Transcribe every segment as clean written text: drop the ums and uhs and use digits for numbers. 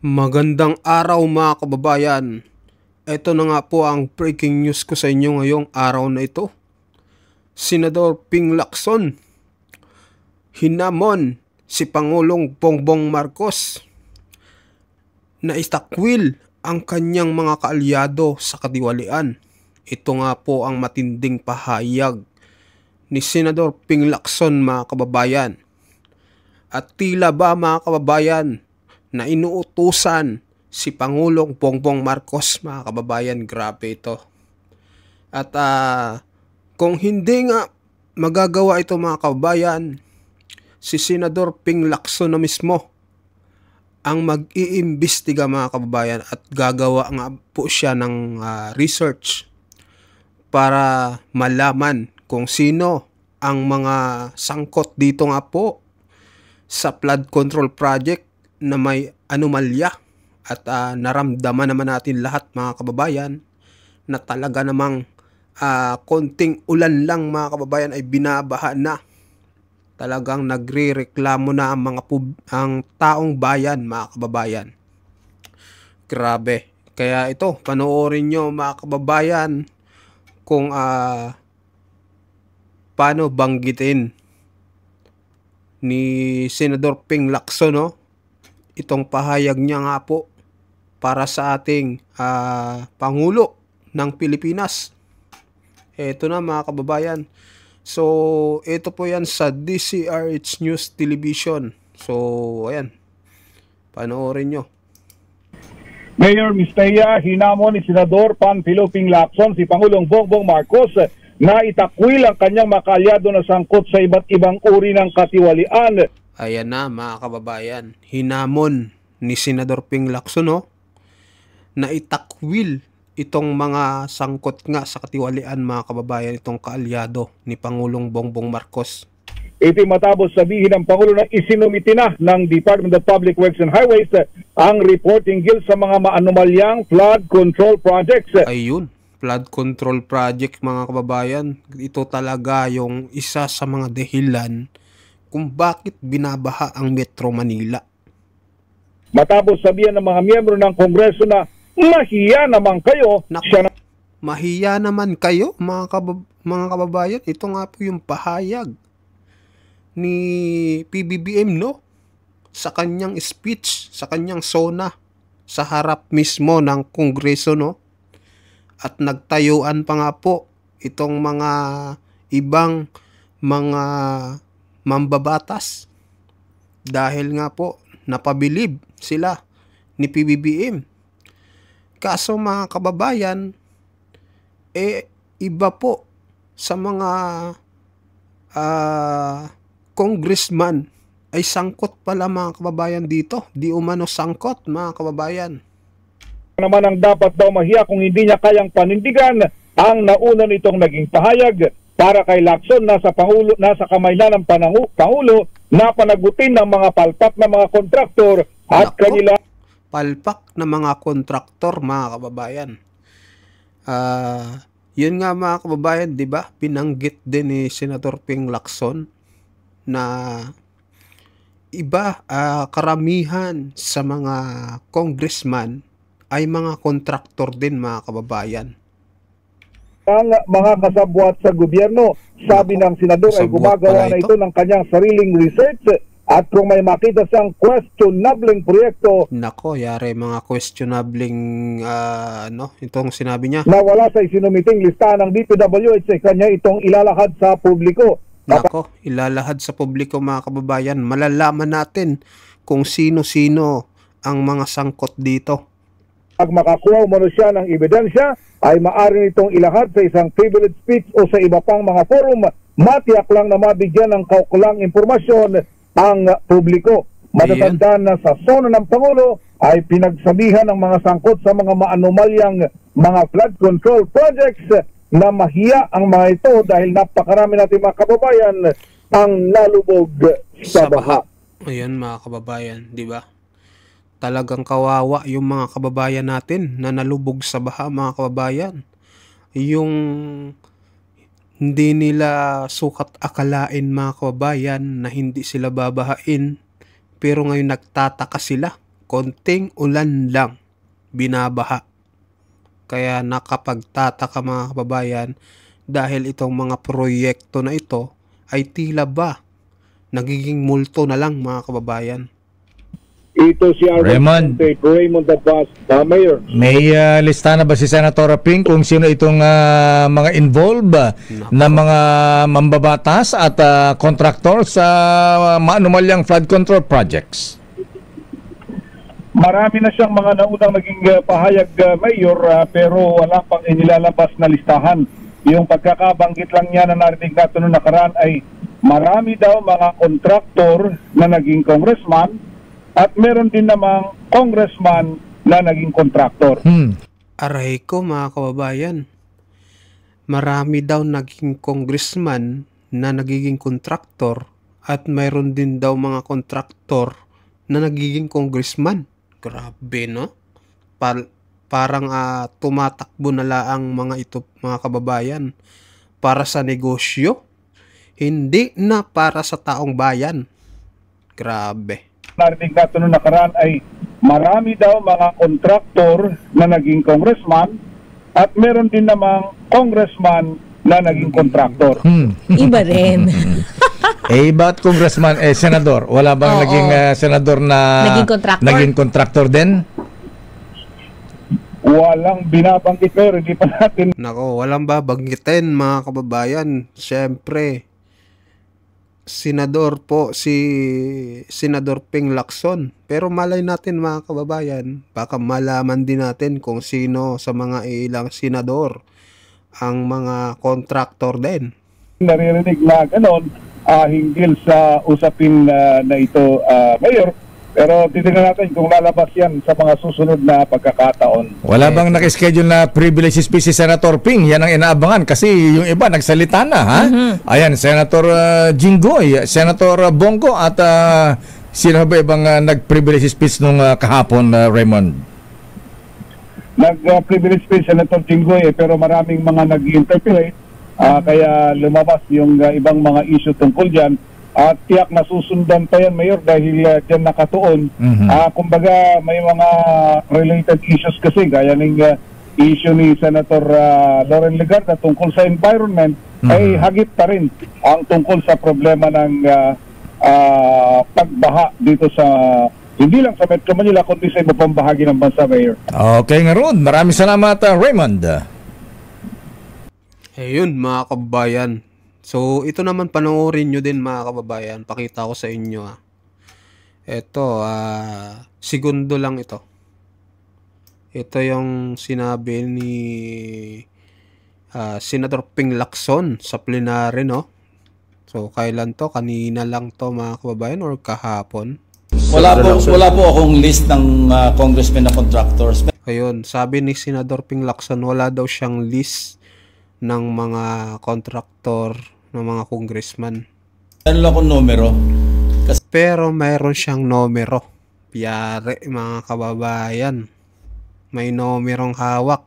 Magandang araw mga kababayan. Ito na nga po ang breaking news ko sa inyo ngayong araw na ito. Senador Ping Lacson hinamon si Pangulong Bongbong Marcos na itakwil ang kanyang mga kaalyado sa katiwalian. Ito nga po ang matinding pahayag ni Senador Ping Lacson mga kababayan. At tila ba mga kababayan na inuutusan si Pangulong Bongbong Marcos mga kababayan, grabe ito. At kung hindi nga magagawa ito mga kababayan, si Senador Ping Lacson na mismo ang mag-iimbestiga mga kababayan at gagawa nga po siya ng research para malaman kung sino ang mga sangkot dito nga po sa flood control project na may anomalya. At naramdaman naman natin lahat mga kababayan na talaga namang konting ulan lang mga kababayan ay binabaha na. Talagang nagrereklamo na ang taong bayan mga kababayan. Grabe. Kaya ito, panoorin nyo mga kababayan kung paano banggitin ni Senador Ping Lacson, no? Itong pahayag niya nga po para sa ating Pangulo ng Pilipinas. Ito na mga kababayan. So, ito po yan sa DCRH News Television. So, ayan. Panoorin nyo. Mayor Mistea, hinamon ni Senador Panfilo Ping Lacson si Pangulong Bongbong Marcos na itakwil ang kanyang makaalyado na sangkot sa iba't ibang uri ng katiwalian. Ayan na mga kababayan, hinamon ni Senador Ping Lacson, no, na itakwil itong mga sangkot nga sa katiwalian mga kababayan, itong kaalyado ni Pangulong Bongbong Marcos. Ito matapos sabihin ng Pangulo na isinumiti na ng Department of Public Works and Highways ang reporting guild sa mga maanomalyang flood control projects. Ayun, flood control project mga kababayan, ito talaga yung isa sa mga dahilan kung bakit binabaha ang Metro Manila. Matapos sabihan ng mga miyembro ng Kongreso na mahiya naman kayo. Mahiya naman kayo mga kababayan. Ito nga po yung pahayag ni PBBM, no, sa kanyang speech, sa kanyang SONA, sa harap mismo ng Kongreso, no. At nagtayuan pa nga po itong mga ibang mga mambabatas dahil nga po napabilib sila ni PBBM. Kaso mga kababayan, iba po sa mga congressman ay sangkot pala mga kababayan dito. Di umano sangkot mga kababayan. Naman ang dapat daw mahiya kung hindi niya kayang panindigan ang nauna nitong naging pahayag. Para kay Lacson, nasa kamay na ng Pangulo na panagutin ng mga palpak na mga kontraktor at kanila. Palpak na mga kontraktor mga kababayan. Yun nga mga kababayan, di ba? Binanggit din ni Senator Ping Lacson na iba, karamihan sa mga congressman ay mga kontraktor din mga kababayan. Ang mga kasabwat sa gobyerno, sabi ng senador, ay gumagawa na ito ng kanyang sariling research at kung may makita siyang questionableng proyekto. Nako, yari mga questionableng itong sinabi niya. Na wala sa isinumiting listahan ng DPWH, kanya itong ilalahad sa publiko. Nako, ilalahad sa publiko mga kababayan. Malalaman natin kung sino-sino ang mga sangkot dito. Pag makakuha mo siya ng ebidensya, ay maaari nitong ilahad sa isang privilege speech o sa iba pang mga forum. Matiyak lang na mabigyan ng kaukulang impormasyon ang publiko. Matatandaan na sa SONA ng Pangulo ay pinagsabihan ng mga sangkot sa mga maanomalyang mga flood control projects na mahiya ang mga ito dahil napakarami natin mga kababayan ang nalubog sa baha. Ayan mga kababayan, di ba? Talagang kawawa yung mga kababayan natin na nalubog sa baha mga kababayan. Yung hindi nila sukat akalain mga kababayan na hindi sila babahain, pero ngayon nagtataka sila konting ulan lang, binabaha. Kaya nakapagtataka mga kababayan dahil itong mga proyekto na ito ay tila ba nagiging multo na lang mga kababayan. Ito si Raymond. Raymond Abbas, Mayor. May lista na ba si Senator Ping kung sino itong mga involved na mga mambabatas at contractor sa maanumalyang flood control projects? Marami na siyang mga naunang naging pahayag, Mayor, pero wala pang inilalabas na listahan. Yung pagkakabanggit lang niya na narinig natin noong nakaraan ay marami daw mga kontraktor na naging congressman at meron din namang congressman na naging kontraktor. Aray ko mga kababayan, marami daw naging congressman na nagiging kontraktor at mayroon din daw mga kontraktor na nagiging congressman. Grabe, no? Parang tumatakbo na laang mga ito mga kababayan para sa negosyo, hindi na para sa taong bayan. Grabe. Narinig natin noong nakaraan ay marami daw mga kontraktor na naging congressman at meron din namang congressman na naging kontraktor. Iba rin. Ba't congressman, senador? Wala bang Oo. naging senador na Naging kontraktor? din? Walang binabanggit, pero hindi pa natin Nako, walang babanggitin mga kababayan. Siyempre, senador po si Senador Ping Lacson. Pero malay natin mga kababayan, baka malaman din natin kung sino sa mga ilang senador ang mga kontraktor din. naririnig na ganon hinggil sa usapin na ito, Mayor. Pero titignan natin kung lalabas yan sa mga susunod na pagkakataon. Wala bang nakaschedule na privilege speech si Senator Ping? Yan ang inaabangan kasi yung iba nagsalita na, ha? Ayan, Senator Jinggoy, Senator Bongo at sino ba ibang nag-privilege speech nung kahapon, Raymond? Nag-privilege speech Senator Jinggoy, pero maraming mga nag-interpolate, kaya lumabas yung ibang mga issue tungkol dyan. At tiyak na susundan pa yan, Mayor, dahil dyan nakatuon. Kumbaga may mga related issues kasi, gaya ng issue ni Senator Loren Legarda tungkol sa environment, ay hagip pa rin ang tungkol sa problema ng pagbaha dito sa, hindi lang sa Metro Manila, kundi sa iba pang bahagi ng bansa, Mayor. Okay nga ron. Maraming salamat, Raymond. Ayun mga kababayan. So, ito naman panoorin nyo din mga kababayan. Pakita ko sa inyo. Ito, segundo lang ito. Ito yung sinabi ni Senator Ping Lacson sa plenary, no? So, kailan to? Kanina lang to mga kababayan or kahapon? Wala po akong list ng congressmen na contractors. Ayun, sabi ni Senador Ping Lacson, wala daw siyang list ng mga kontraktor ng mga congressman. Meron lang akong numero. Pero mayroon siyang numero. Piyari mga kababayan. May numerong hawak.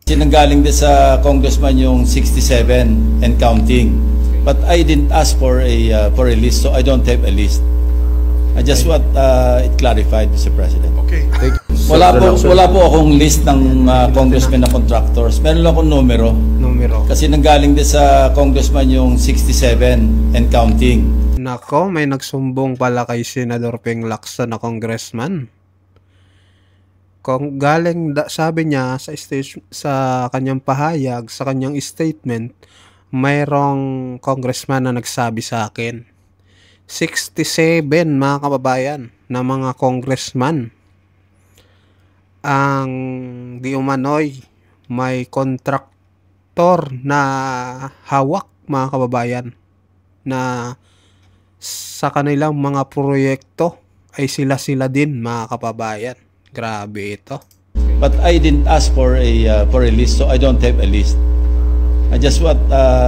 Sinanggaling din sa congressman yung 67 and counting. But I didn't ask for a list, so I don't have a list. I just want it clarified, Mr. President. Okay. Wala po akong list ng congressmen na contractors. Meron lang akong numero. Kasi nanggaling din sa congressman yung 67 and counting. Nako, may nagsumbong pala kay Senador Ping Lacson na congressman. Kung galing sabi niya sa kanyang pahayag, sa kanyang statement, mayroong congressman na nagsabi sa akin. 67 mga kababayan na mga congressman ang di umano'y may kontraktor na hawak mga kababayan na sa kanilang mga proyekto ay sila din mga kababayan. Grabe ito. But I didn't ask for a list, so I don't have a list. I just want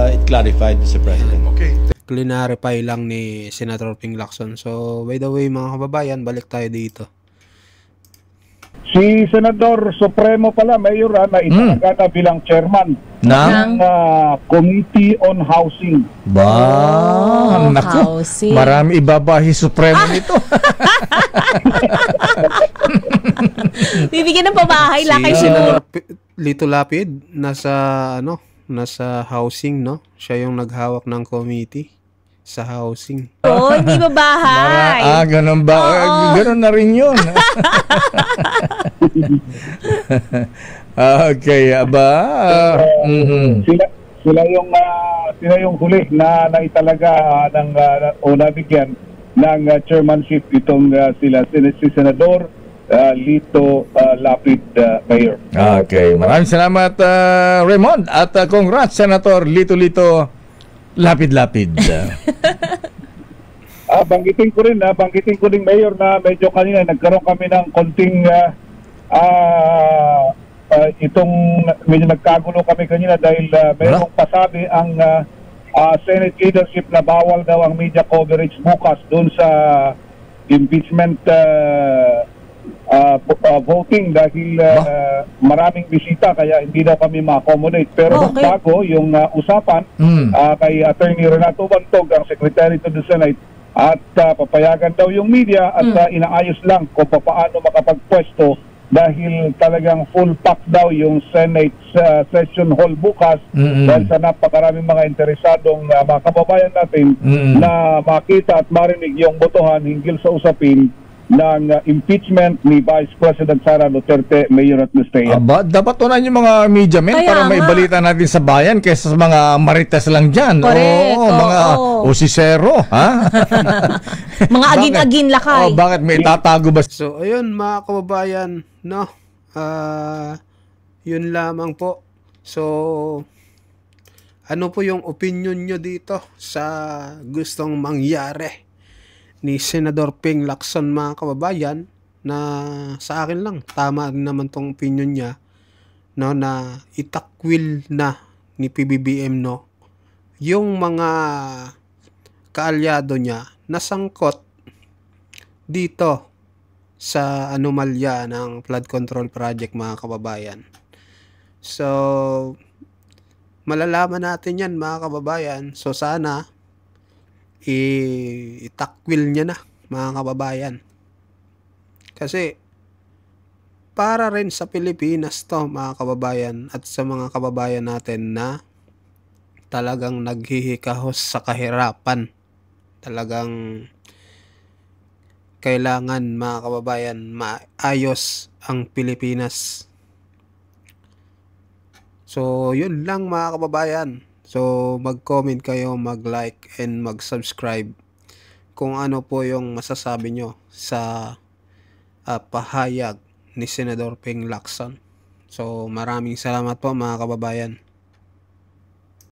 it clarified, Mr. President. Okay. Clarify lang ni Senator Ping Lacson. So, by the way mga kababayan, balik tayo dito. Si Senador Supremo pala, Mayor, na italaga na bilang chairman ng Committee on Housing. Naku, housing. marami ibabahi Supremo nito. Bibigyan ng pabahay, Si lakay Senador siguro. Lito Lapid nasa housing, no? Siya yung naghawak ng committee sa housing. Hindi ba bahay? Ganun ba? Ganun na rin yun. Okay, aba. Sila yung huli na naitalaga o nabigyan ng chairmanship itong si Senador Lito Lapid, Mayor. Okay, maraming salamat Raymond at congrats Senator Lito Lapid. Banggitin ko rin Mayor na medyo kanina nagkaroon kami ng konting itong medyo nagkagulo kami kanina dahil mayroong pasabi ang Senate leadership na bawal daw ang media coverage bukas doon sa impeachment voting dahil maraming bisita kaya hindi daw kami ma-accommodate. Pero bago yung usapan kay Attorney Renato Bantog, ang Secretary to the Senate, at papayagan daw yung media at inaayos lang kung paano makapagpwesto dahil talagang full pack daw yung Senate session hall bukas dahil sa napakaraming mga interesadong mga kababayan natin na makita at marinig yung botohan hinggil sa usapin ng impeachment ni Vice President Sara Duterte, Mayor at Mr. Dapat unan yung mga media men para may balita natin sa bayan kaysa sa mga marites lang dyan. Correct. Mga osisero, ha? Mga agin-agin lakay. Bakit may tatago ba? So, ayun mga kababayan, no? Yun lamang po. So, ano po yung opinion nyo dito sa gustong mangyari ni Senador Ping Lacson, mga kababayan? Na sa akin lang, tama naman tong opinion niya, no, na itakwil na ni PBBM, no, yung mga kaalyado niya nasangkot dito sa anomalya ng flood control project, mga kababayan. So, malalaman natin yan, mga kababayan. So, sana itakwil niya na, mga kababayan. Kasi para rin sa Pilipinas to, mga kababayan, at sa mga kababayan natin na talagang naghihikahos sa kahirapan. Talagang kailangan, mga kababayan, maayos ang Pilipinas. So, yun lang, mga kababayan. So, mag-comment kayo, mag-like, and mag-subscribe kung ano po yung masasabi nyo sa pahayag ni Senador Ping Lacson. So, maraming salamat po, mga kababayan.